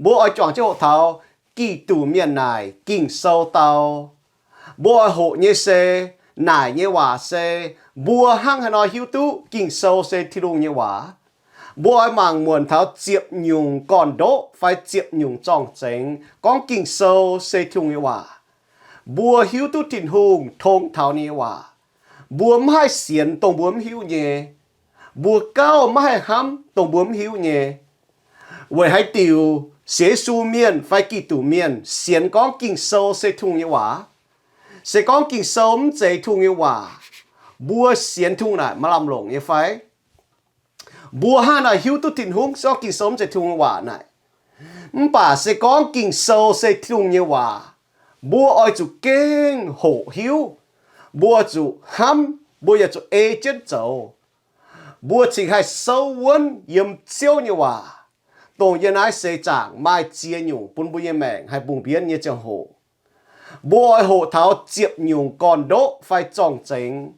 bố ai chọn cho hộ thảo kỳ tủ miền này kinh sâu tàu bố ai hộ như xe nải như hòa xe bùa hăng hà nói hiếu tú kinh sâu xe thi đu như hòa bố ai mang nguồn thảo chiệp nhung còn đỗ phải chiệp nhung trong chánh con kinh sâu xe thi như hòa bùa hiếu tú trình hùng thông thảo như hòa bùa mai xiên tông bùa hiếu nhẹ bùa cao mai hám tông bùa hiếu nhẹ vậy hãy tiêu sẽ su miền phải kỳ tủ miền xiên con kinh sâu sẽ thung như hòa sẽ con kinh sâu dễ thung như hòa bùa xiên thung này mà làm lộn như phải bùa hà này hiếu tu tin hung do kinh sâu sẽ thung như hòa này bà sẽ con kinh sâu sẽ thung như hòa bùa ai chủ kinh hổ hiếu bùa chủ hám bùa ya chủ ê chết dầu bùa chỉ hay sâu vấn yếm chiếu như hòa tổ yên ái sẽ chẳng mai chia nhung bún bùi mẹng hay bùng biến như chẳng hổ bùa ai hộ tháo chiệp nhung còn đỗ phải trọng chính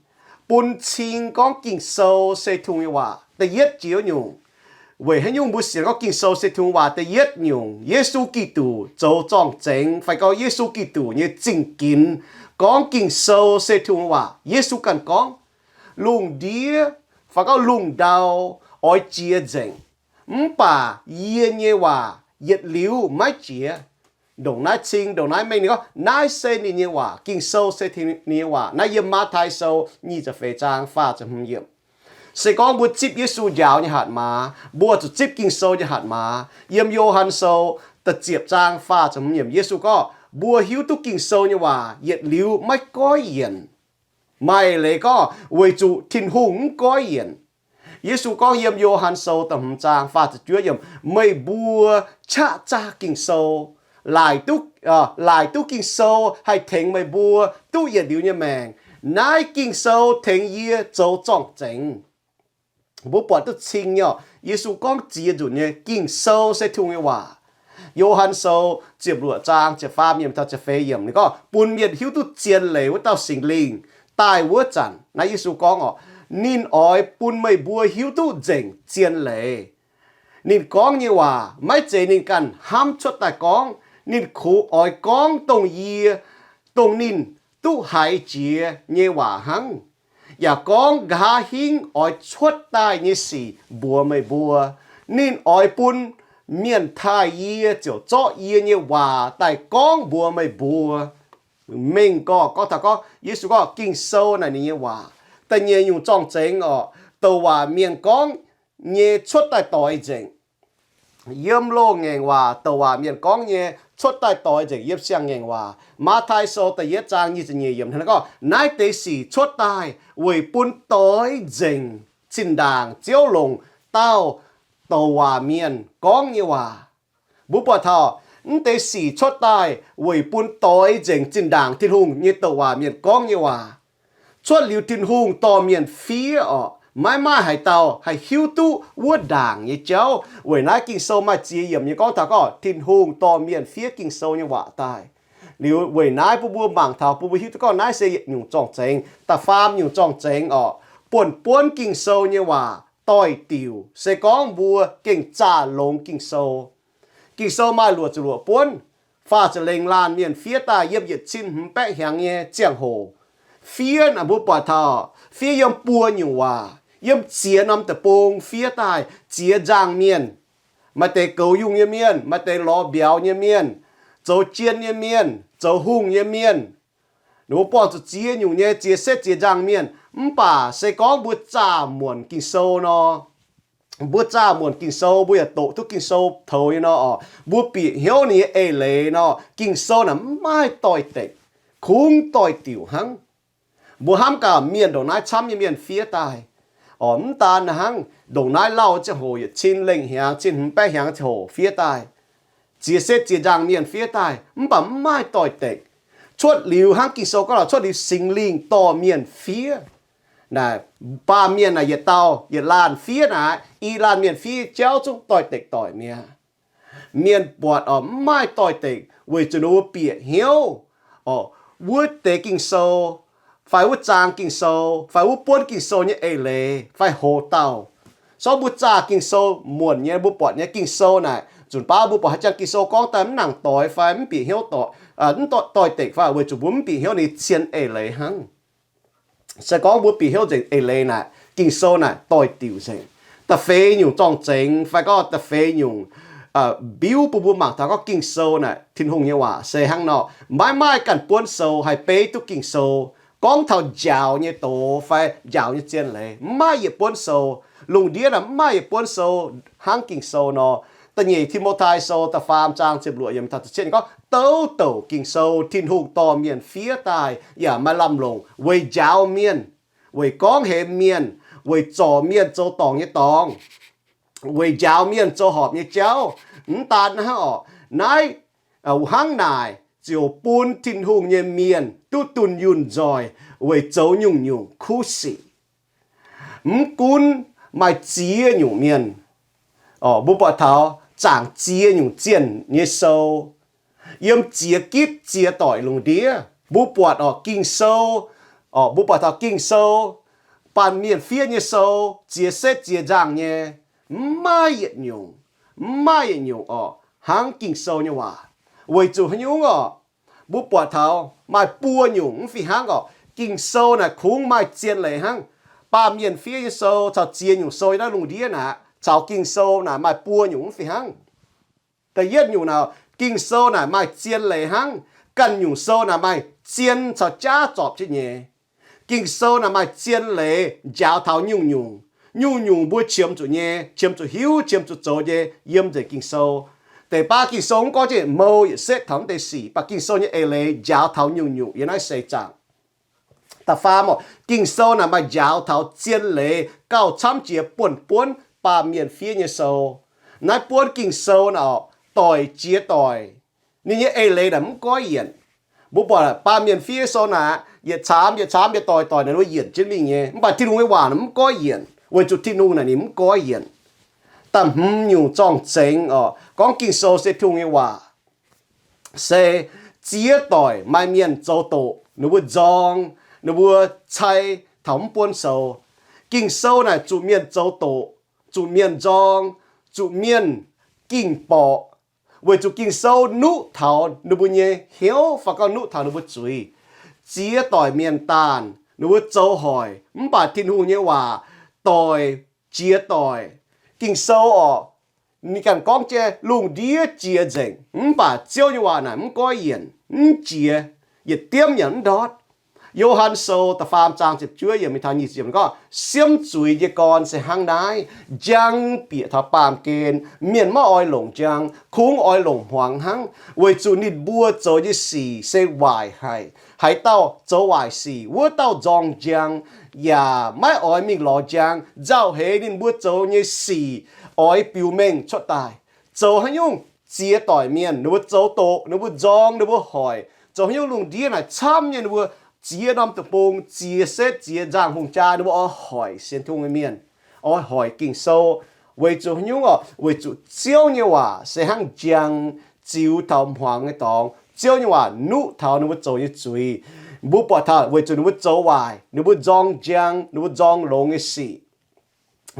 bún chín con kinh sâu sẽ thung như hòa để yết chiếu nhung vậy hay nhung bùi xiên có kinh sâu sẽ thung hòa để yết nhung Giêsu Kitô châu trọng chính phải có Giêsu Kitô như chính kín con kinh sâu sẽ thung hòa Giêsu cần con lùng đĩa phải có lùng đau oi chia chính bà yên như hòa yết liu mái chia đồng nái chinh đồng nái mình có nái xe như hòa kinh sâu sẽ thì như hòa nái yếm má thái sâu nhưจะphải trang phaจะhung yếm sẽ có bút chip Giêsu giáo như hạt má bút chip kinh sâu như hạt má yếm Gioan sâu tật chip trang phaจะhung yếm Giêsu có bùa hiếu tu kinh sâu như hòa yết liu mái có yên mày lấy có với chủ thiên hùng có yên Giêsu có yếm Gioan sâu tầm trang phaจะchúa yếm mày bùa cha cha kinh sâu lại tu kinh sâu hay thèn mày bùa tu yết liu như mèng nái kinh sâu thèn yết châu trọng chính bố bỏ tu chính nhở Giêsu có chỉ dụ như kinh sâu sẽ thung như hòa Gioan sâu接落trang接发面他接飞yếm你ก็ปุ่นเมียนหิวตุเจียนเหลวเต้าสิงลิงตายวัวจันนายเยซูก็นินอ้อยปุ่นไม่บัวหิวตุเจงเจียนเหลนินก้องนี่ว่าไม่เจนินกันห้ามชดแต่ก้องนินขู่อ้อยก้องตรงยีตรงนินตู้หายเจียนี่ว่าหังอย่าก้องกาหิงอ้อยชดตายนี่สิบัวไม่บัวนินอ้อยปุ่นเมียนทายเยี่ยเจ้าเจาะเยี่ยเนี่ยว่าแต่ก้องบัวไม่บัวเม่งก็ถ้าก็เยซูก็กินโซ่ในนี้ว่าแต่เนี่ยอยู่จ้องเจงตัวว่าเมียนก้องเนี่ยชดแต่ต่อยเจงเยี่ยมโลกเงว่าตัวว่าเมียนก้องเนี่ยชดแต่ต่อยเจงเยี่ยมเสียงเงว่ามาไทยโซแต่เยี่ยจางยี่จะเนี่ยเยี่ยมท่านก็นายเตสีชดตายเวยปุ่นต่อยเจงจินด่างเจียวลงเต้าตัวว่าเมียนก้องนี่ว่าบุปผาแต่สีชดตายเวยปุ่นต่อยเจงจินด่างทิ้งหุงนี่ตัวว่าเมียนก้องนี่ว่าชดลิวทิ้งหุงต่อเมียนฟีไม่ให้เตาให้หิวตู้วัวด่างนี่เจ้าเวยน่ากินโซมาจีเยี่ยมนี่ก้องถ้าก็ทิ้งหุงต่อเมียนฟีกินโซนี่ว่าตายหรือเวยน่าผู้บัวบางเท่าผู้บัวหิวก็น่าเสียอยู่จ้องเจงแต่ฟาร์มอยู่จ้องเจงป่วนกินโซนี่ว่าต่อยติวเสกองบัวเก่งจ่าลงกิงโซมาหลวจะหลวป้วนฟ้าจะเล็งลานเมียนเฟียตาเย็บเหยียดชิ้นแปะแหงเงี้ยเจียงโหเฟียนะบุปผาเฟียยำปัวอยู่ว่าย่ำเจียนำแต่โปงเฟียตายเจียจางเมียนมาแต่เกายุงเมียนมาแต่ล้อเบียวเมียนโจเจียนเมียนโจหุ่งเมียนหนูป้อนจะเจียอยู่เนี่ยเจียเสเจียจางเมียนป่าเสกองบัวจ่าหมวนกินโซเนาะบัวจ่าหมวนกินโซบัวอย่าโตทุกกินโซเท่าเนาะบัวปีเหี่ยวนี่เอเลเนาะกินโซน่ะไม่ต่อยเตะคุ้งต่อยติ๋วหังบัวห้ามกับเมียนดอกไม้ช้ำเมียนเฟียตายตานะหังดอกไม้เล่าจะโหยชิ้นเล่งเหียงชิ้นแป้งเหียงจะโหเฟียตายเจียเสเจียจางเมียนเฟียตายป่าไม่ต่อยเตะชดหลิวหังกินโซก็เราชดหลิวสิงลิงต่อเมียนเฟียนะป้าเมียนน่ะอย่าเตาอย่าลานเฟียนะอีลานเมียนเฟียเจ้าจุงต่อยเตกต่อยเมียนปวดไม่ต่อยเตกเวจนูเปียเหี่ยววุ้เตกิงโซไฟวุ้จางกิงโซไฟวุ้ป้วนกิงโซเนี่ยเอเลไฟโหเตาซอบุจากิงโซหมวนเนี่ยบุปอดเนี่ยกิงโซน่ะ chuẩn ba bu bỏ chẳng kinh sâu con tấm nàng tỏi phải bị hiếu tỏi tỏi tệ phải với chủ bốn bị hiếu này xiên ê lấy hăng sẽ có bốn bị hiếu gì ê lấy này kinh sâu này tỏi tiểu gì ta phê nhung trong chính phải có ta phê nhung biểu bu mạng ta có kinh sâu này thiên hùng như hòa sẽ hăng nọ mãi mãi cần buôn sâu hay bê tu kinh sâu con thầu giàu như tổ phải giàu như chiên lệ mai ye buôn sâu lùng đĩa là mai ye buôn sâu hang kinh sâu nó ta nhỉ thì một thái sâu ta farm trang chụp lụa yếm thật trên có tấu kinh sâu thiên hùng to miền phía tài ya mà làm lồng với giàu miền với con hệ miền với trò miền châu tòng như tòng với giàu miền châu họp như cháu tàn họ nãy hang này chiều buôn thiên hùng như miền tu tuần yun rồi với châu nhung nhung khu sĩ cún mai chia nhung miền bố bà thảo chẳng chia nhung chiên như sâu yếm chia kít chia tỏi lùng đĩa bố bà kinh sâu bố bà thảo kinh sâu bàn miền phía như sâu chia xét chia giang như mai nhung hang kinh sâu như hòa với chủ nhung bố bà thảo mai bua nhung phi hang kinh sâu này khung mai chiên lấy hang ba miền phía như sâu chào chiên nhung sâu đó lùng đĩa nè chào kinh sâu nè mai bua nhung phi hangแต่เย็ดอยู่น่ะกิ่งโซ่น่ะไม่เจียนเลยหังกันอยู่โซ่น่ะไม่เจียนชาวจ้าจอบชิเนี่ยกิ่งโซ่น่ะไม่เจียนเลยยาวเท้ายุ่งบัวเชื่อมจุเนี่ยเชื่อมจุหิวเชื่อมจุโจเย่เยี่ยมจะกิ่งโซ่แต่ป้ากิ่งโซ่ก็จะโม่เสร็จทั้งแต่สี่ป้ากิ่งโซ่เนี่ยเอเลยยาวเท้ายุ่งยังไงเสียจังแต่ฟ้าหมดกิ่งโซ่น่ะไม่ยาวเท้าเจียนเลยเก้าช้ำเจียป่วนป้าเมียนphía nhưโซ่นายป่วนกิ่งโซ่น่ะtỏi chia tỏiนี่เนี่ยเอเลยแต่มันก็เหียนบุปผาปาเมียนฟีโซน่ะเหยียดชามเดี๋ยวตอยเนี่ยว่าเหยียดชิ้นนี้ไงมันที่นุ่งไม่หวานมันก็เหียนวันจุดที่นุ่งน่ะนี่มันก็เหียนแต่อยู่จ้องเจงก้องกินโซเซทุ่งไม่หวาเซเจียตอยไม่เมียนโจโตนึกว่าจองนึกว่าใช้ถมปวนโซกินโซน่ะจุเมียนโจโตจุเมียนจองจุเมียนกินปอvới chủ kinh sâu nụ thảo nụ bùi nhé hiếu và con nụ thảo nụ bùi chuối chia tỏi miền tàn nụ bùi châu hỏi bà thiên hùng nhé hòa tỏi chia tỏi kinh sâu ni cần con che lùng đĩa chia dành bà chiêu như hòa này có yển chia yết tiêm nhẫn đót Johan sâu ta farm trang chụp chuối giờ mình thay nhị chụp có xiêm chuối về con sẽ hang đái giang bịa thọ pàm kên miền mơ oi lồng giang khung oi lồng hoàng hang với chủ nịt bua cho như xì sẽ hoài hay tao cho hoài xì vua tao dòng giang ya mai oi mình lò giang giao hệ nên bua cho như xì oi biểu mình cho tài cho hay nhung chia tỏi miền nó cho tổ nó dòng nó hỏi cho hay nhung lùng đĩa này chăm như nó chia đâm tập bông chia xét chia giang hùng cha nó hỏi xuyên thung người miền hỏi kinh sâu với chủ nhung với chủ chiêu như hòa sẽ hang giang chiếu thầm hoàng cái tòng chiêu như hòa nụ thảo nó cho như chuối bố bỏ thảo với chủ nó cho hoài nó dòng giang nó dòng lông cái xì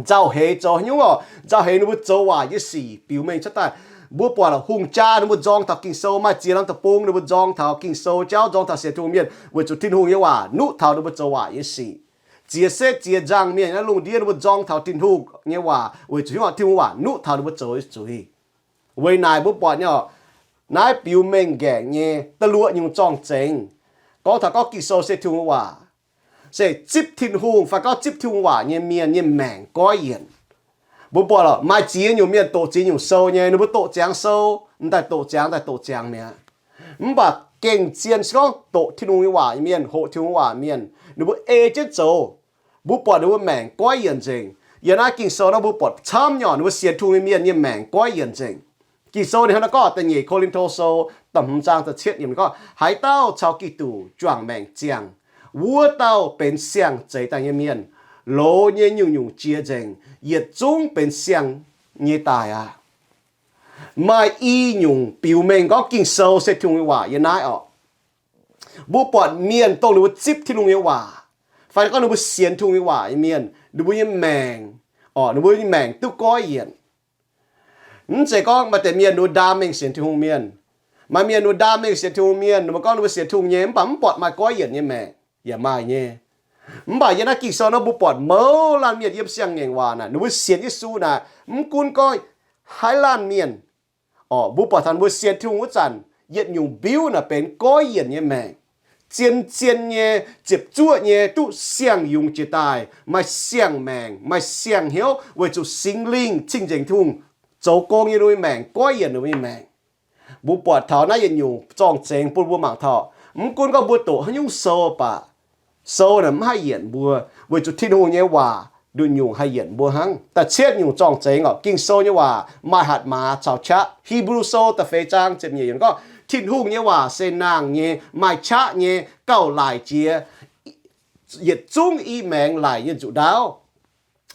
giao hệ cho nhung giao hệ nó cho hoài cái xì biểu mình chắc ta bố bỏ là hùng cha nó dòng thảo kinh sâu mà chia làm tập bông nó dòng thảo kinh sâu cháu dòng thảo sẽ thung miền với chủ thiên hùng như hòa nụ thảo nó cho hoài cái xì chia xét chia giang miền nó lùng đĩa nó dòng thảo thiên hùng như hòa với chủ thiên hùng hòa nụ thảo nó cho cái chuối với này bố bỏ nhở nãy biểu mình ghẻ nhé ta lụa nhưng trong chính có thằng có kinh sâu sẽ thung hòa sẽ chip thiên hùng phải có chip thiên hòa như miền như mảng có yển bố bỏ là mai chia nhiều miền tổ chia nhiều sâu nhé nó bố tổ tráng sâu tại tổ tráng mẹ bà kinh chiên có tổ thiên hùng hòa miền hộ thiên hòa miền nó bố chết dầu bố bỏ nó bố mảng có yển chính giờ nãy kinh sâu nó bố bỏ chăm nhỏ nó bố xiết thung miền như mảng có yển chính kinh sâu này nó có tên nhỉ Corinto sâu tầm trang tự chết nhỉ có hải tao chào kỳ tủ choàng mảng chiang vua tao bên xiang chạy tại như miền lô như nhung chia dành yết trung bên xiang như tài mai y nhung biểu mình có kinh sâu sẽ thung hòa như nãy bố bọn miền tông nó chip thì lung hòa phải có nó bố xiên thung hòa như miền nó bố như mảng nó bố như mảng tu có yển 这个嘛得面努大明显听面，嘛面努大明显听面，嘛讲努显听面，ปั๊มปอดมาก้อยเย็นเนี่ยแม่อย่ามาเนี่ยบ่ายนะกิโซนะบุปอดเมื่อลานเมียนเยี่ยมเสียงเงวานะนุเสียนยิสูนะกุนก้อยไฮลานเมียนอ๋อบุปอดทันบุเสียนทุ่งจันเย็นอยู่บิวนะเป็นก้อยเย็นเนี่ยแม่เจียนเนี่ยเจ็บจั่วเนี่ยตุเสียงยุงจะตายไม่เสียงแมงไม่เสียงเหี้ยวไว้จุสิงลิงชิงเจงทุ่งโจกงยี่นุ้ยแมงก้อยเย็นนุ้ยแมงบุปอดเท่านั้นเย็นอยู่จ้องเจงปุ่นบุหมังเท่ากุนก็บุตโตให้ยุ่งโซปะโซน่ะไม่ให้เหยียนบัวเวจุที่นู่นเนี่ยว่าดูอยู่ให้เหยียนบัวหังแต่เช็ดอยู่จ้องเจงอ่ะกินโซเนี่ยว่ามาหัดมาชาวชะฮีบรูโซแต่เฟจางเจ็บเหยียนก็ทิ้งหุ่งเนี่ยว่าเซนางเนี่ยไม่ชะเนี่ยเก้าหลายเจียเหยียดจุ้งอีแมงหลายเนี่ยจุดาว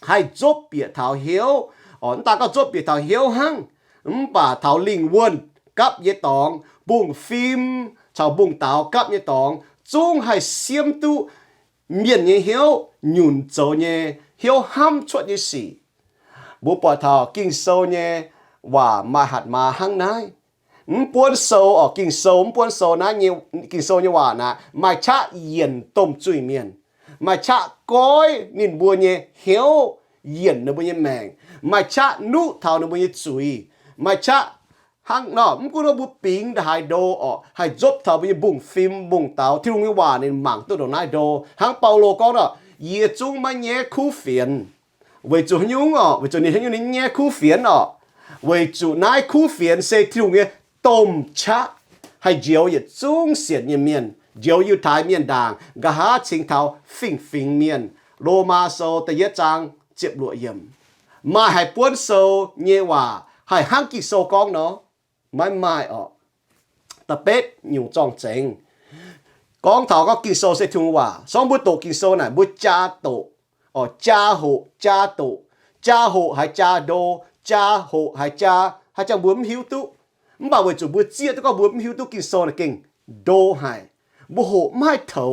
ให้จบเปียเท้าเหี้ยวอ่อนตาก็จบเปียเท้าเหี้ยวหังป่าเท้าลิงวนกับเยตองบุ้งฟิล์มชาวบุ้งเต่ากับเยตองจุ้งให้เสียมตุเมียนเนี่ยเหี้ยวหยุ่นโจเนี่ยเหี้ยวห้ามชดเนี่ยสิบุปผาเท้ากินโซเนี่ยว่ามาหัดมาหังนายปวนโซออกกินโซปวนโซนะเนี่ยกินโซเนี่ยว่านะมาชะเย็นต้มจุยเมียนมาชะก้อยนินบัวเนี่ยเหี้ยวเย็นในบัวเนี่ยแมงมาชะนุเท้าในบัวเนี่ยจุยมาชะหังเนาะมันก็เราบุปิงได้ให้โดออกให้จบเท่าไปบุ้งฟิล์มบุ้งเตาที่ลุงนี่ว่าในหมังตัวดอกนายโดหังเปาโลก็เนาะเยี่ยจุงมาแย่คู่เฟียนเวจุยุ่งอ่ะเวจุนี่ทั้งยุ่งนี่แย่คู่เฟียนอ่ะเวจุนายคู่เฟียนเซที่ลุงเนี่ยต้มชะให้เจียวเยี่ยจุงเสียนเยี่ยเมียนเจียวอยู่ท้ายเมียนด่างกะหาชิงเท้าฟิงเมียนโลมาโซแต่เยจางเจ็บหลวเยี่ยมมาให้ปวนโซเยี่ยว่าให้หังกิโซกองเนาะไม่ออกแต่เป็ดอยู่จ้องเจงกองเถาก็กินโซเสทุงว่าสองบุตโตกินโซน่ะบุจ้าโตอ๋อจ้าโหจ้าโตจ้าโหให้จ้าโดจ้าโหให้จ้าบุ้มหิวตุมันบอกว่าจุบุเจียตัวก็บุ้มหิวตุกินโซน่ะเก่งโดให้บุโหไม่เถา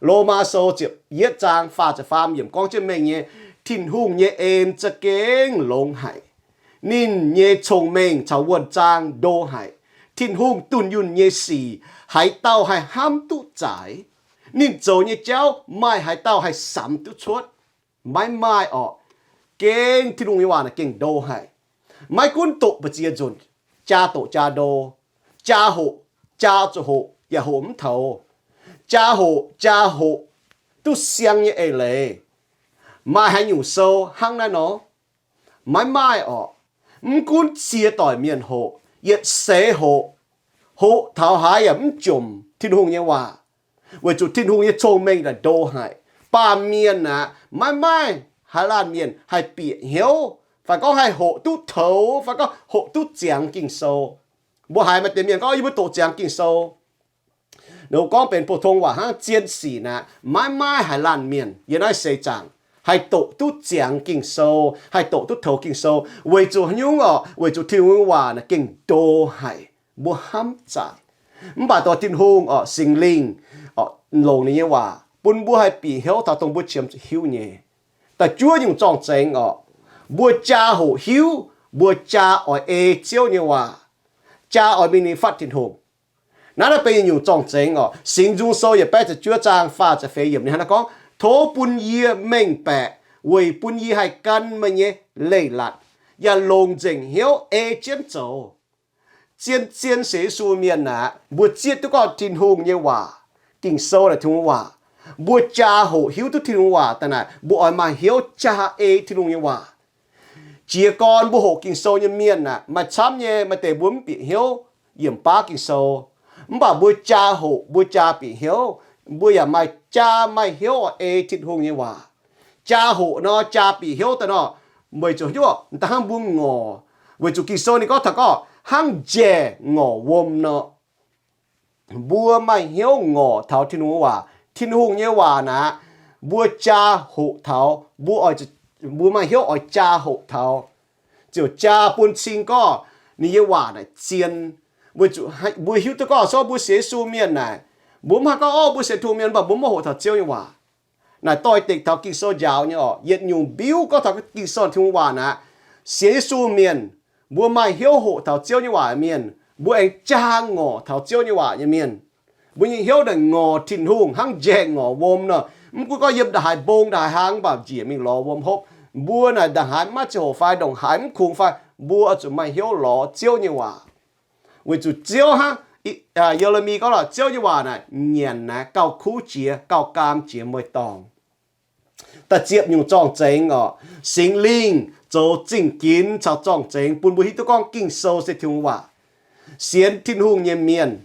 โลมาโซเจ็บเย็ดจางฟ้าจะฟามเหยี่ยมกองเจ้าแม่เนี่ยทิ้นหุ่งเนี่ยเอ็นจะเก่งลงให้นินเยชงเมงชาววนจางโดให้ทิ้นหุ่งตุนยุนเยสีให้เต้าให้ห้ามตุจ่ายนินโจเยเจ้าไม่ให้เต้าให้สามตุชดไม่ออกเก่งที่ลุงยว่านะเก่งโดให้ไม่กุนตุปเจียจุนจ้าโตจ้าโดจ้าโหจ้าโจโหอย่าโหมเถาจ้าโหตุเสียงเยเอเลยไม่ให้อยู่โซหังนั่นเนาะไม่ออกกุนเสียต่อยเมียนโหเย็ดเสโหเท้าหายอย่ามันจมทิ้นหงเนี่ยว่าเวจุดทิ้นหงเนี่ยโชงเมงแต่โดให้ป้าเมียนนะไม่หาลานเมียนให้เปียเหี่ยวฝากก็ให้โหตู้เถาฝากก็โหตู้เจียงกินโซบัวหายมาเต็มเมียนก็ยิ่งตัวเจียงกินโซเดี๋ยวก็เป็นผู้ทงว่าห้างเจียนสีนะไม่หาลานเมียนยังได้เสียจังให้โตตุเจียงกิ่งโซให้โตตุเถากิ่งโซเวจูยุ่งอ่ะเวจูที่ว่าว่านะกิ่งโตให้บัวห้ำใจมันบ่าตัวทิ้งหงอ่ะสิงลิงอ่ะลงนี้ว่าปุ่นบัวให้ปีเหี่ยวถ้าตรงบัวเฉียมหิวเนี่ยแต่จั่วยังจ้องเจงอ่ะบัวจ้าหูหิวบัวจ้าอ่อยเอเจียวเนี่ยว่าจ้าอ่อยมินิฟัดทิ้งหงนั่นเป็นอยู่จ้องเจงอ่ะสิงจุงโซอย่าไปจะจั่วจางฟ้าจะเฟยเหยียบเนี่ยนะก็โถปุ่นเยี่ยเม่งแปะเวยปุ่นยี่ให้กันมาเนี่ยเล่หลัดอย่าลงเจงเหี่ยวเอเจียนโจเจียนเสียสูเมียนนะบัวเจียตัวก็ทิ้งหงเนี่ยว่ากิ่งโซเลยทิ้งว่าบัวจ้าโหหิวตัวทิ้งว่าแต่น่ะบัวอ่อยมาเหี่ยวจ้าเอทิ้งเนี่ยว่าเจียกอนบัวโหกิ่งโซเนี่ยเมียนนะมาช้ำเนี่ยมาเตะบัวปีเหี่ยวเยี่ยมป้ากิ่งโซมันบอกบัวจ้าโหบัวจ้าปีเหี่ยวบัวอย่าไม่จ้าไม่เหี่ยวเอทิ้งหงเนี่ยว่าจ้าโหเนาะจ้าปีเหี่ยวแต่เนาะไม่จุดยั่วแต่ห้ามบัวงอเวจุกิ่งโซนี่ก็ถ้าก็หังเจงอวมเนาะบัวไม่เหี่ยวงอเท่าที่นู้ว่าที่นู้เนี่ยว่านะบัวจ้าหูเท่าบัวอ่อยจะบัวไม่เหี่ยวอ่อยจ้าหูเท่าเจ้าจ้าปุ่นชิงก็นี่ว่านะเจียนบัวจุบัวหิวตัวก็ชอบบัวเสียสูเมียนนะบัวมาก็อ้อบัวเสียทูเมียนแบบบัวมาหูเท่าเจียวเนี่ยว่าน่ะต่อยติดเท่ากิโซยาวเนี่ยอ๋อเย็ดยุงบิ้วก็เท่ากิโซที่ว่านะเสียสูเมียน bùa mai hiếu hộ thảo chiếu như hòa miền bùa anh cha ngỏ thảo chiếu như hòa như miền bùa những hiếu đằng ngỏ thìn hùng hăng dè ngỏ vôm nè cũng có dịp đại bông đại hang bảo chỉ mình lo vôm hộp bùa này đại hải mắt chỗ phai đồng hải khung phai bùa chủ mai hiếu lo chiếu như hòa vì chủ chiếu ha giờ là mi có là chiếu như hòa này nhện này cao khu chia cao cam chia mới tòng ta接用撞正哦，心灵做正經就撞正，本不係都講經受是聽話，先聽紅人面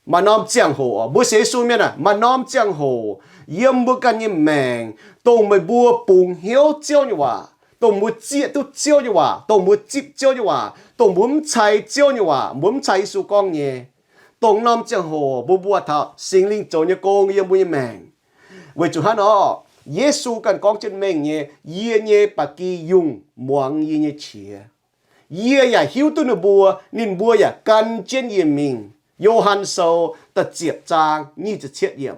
，mà nom giang hồ, bữa sẽ xuôi miền à, mà nom giang hồ, yếm bữa căn như mèn, tông mày bùa bùng hiếu chiêu như hòa, tông bữa chia tu chiêu như hòa, tông bữa chip chiêu như hòa, tông muốn chạy chiêu như hòa, muốn chạy su con nhẹ, tông nom giang hồ, bữa bùa thọ, sinh linh cho như con yếm bữa như mèn, vậy chú hắn đó. Giêsu cần con chân mình nhé, yê nhé bà kỳ dùng muang yê nhé chia. Yê ya hiếu tu nụ bùa, nên bùa ya cần chân yê mình. Yohan sâu ta chiếp trang như ta chiết yếm.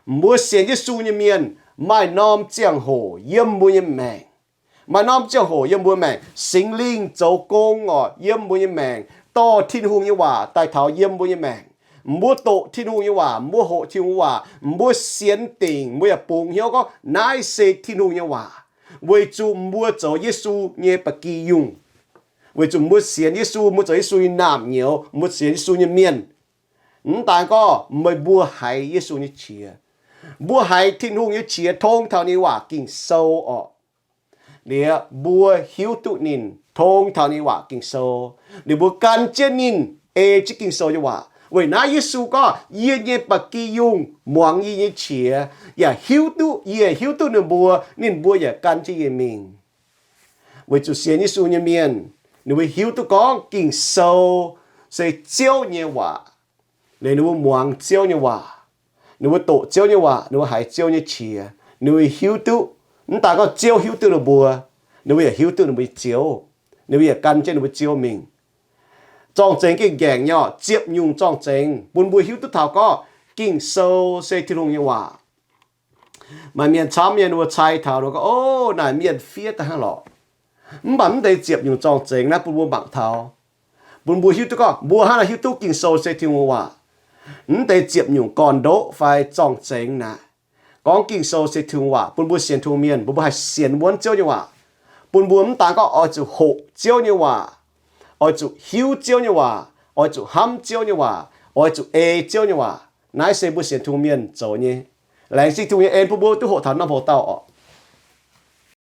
Bùa xuyên Giêsu như miền, mai nom giang hồ yếm bùa như mèng. Mai nom giang hồ yếm bùa mèng, sinh linh châu công ngọ yếm bùa như mèng. To thiên hùng như hòa, tài thảo yếm bùa như mèng. Mua tổ thiên hùng như hòa, mua hộ thiên hùng hòa, mua xiên tình, mua bùng hiếu có nai xê thiên hùng như hòa. Vì chú mua cho Giêsu như bà kỳ dùng. Vì chú mua xiên Giêsu, mua cho Giêsu như nàm nhiều, mua xiên Giêsu như miền. Tại có mới mua hay Giêsu như chia. Mua hay thiên hùng như chia thông thảo như hòa kinh sâu ọ. Để mua hiếu tụ nín thông thảo như hòa kinh sâu. Để mua can chân nín chứ kinh sâu như hòa. Vì nãy Giêsu có yên nhiên bà kỳ dùng muang yên nhiên chia và hiếu tu nửa bùa nên bùa và can cho yên mình. Vì chủ xuyên Giêsu như miền nếu hiếu tu có kinh sâu sẽ chiếu như hòa nếu muang chiếu như hòa nếu tổ chiếu như hòa nếu hải chiếu như chia nếu hiếu tu ta có chiếu hiếu tu nửa bùa nếu hiếu tu nửa chiếu nếu can cho nửa chiếu mình. Trong chính cái gàng nhỏ tiếp nhung trong chính buồn bùi hiếu tức thảo có kinh sâu sẽ thi lùng như hòa mà miền chám miền vừa chạy thảo đó có ô này miền phía ta hàng lọ bắn đây tiếp nhung trong chính là buồn bùi bằng thảo buồn bùi hiếu tức có bùa hay là hiếu tức kinh sâu sẽ thi lùng hòa đây tiếp nhung còn đỗ phải trong chính nè có kinh sâu sẽ thi lùng hòa buồn bùi xiên thu miền buồn bùi hay xiên muốn chiếu như hòa buồn bùi ta có ở chỗ hộ chiếu như hòa ở chỗ hiếu chiếu như hòa, ở chỗ ham chiếu như hòa, ở chỗ chiếu như hòa, nãy sẽ bớt tiền thu miền chỗ nhé, lại xin thu miền em bố tu hộ thảo năm hộ tàu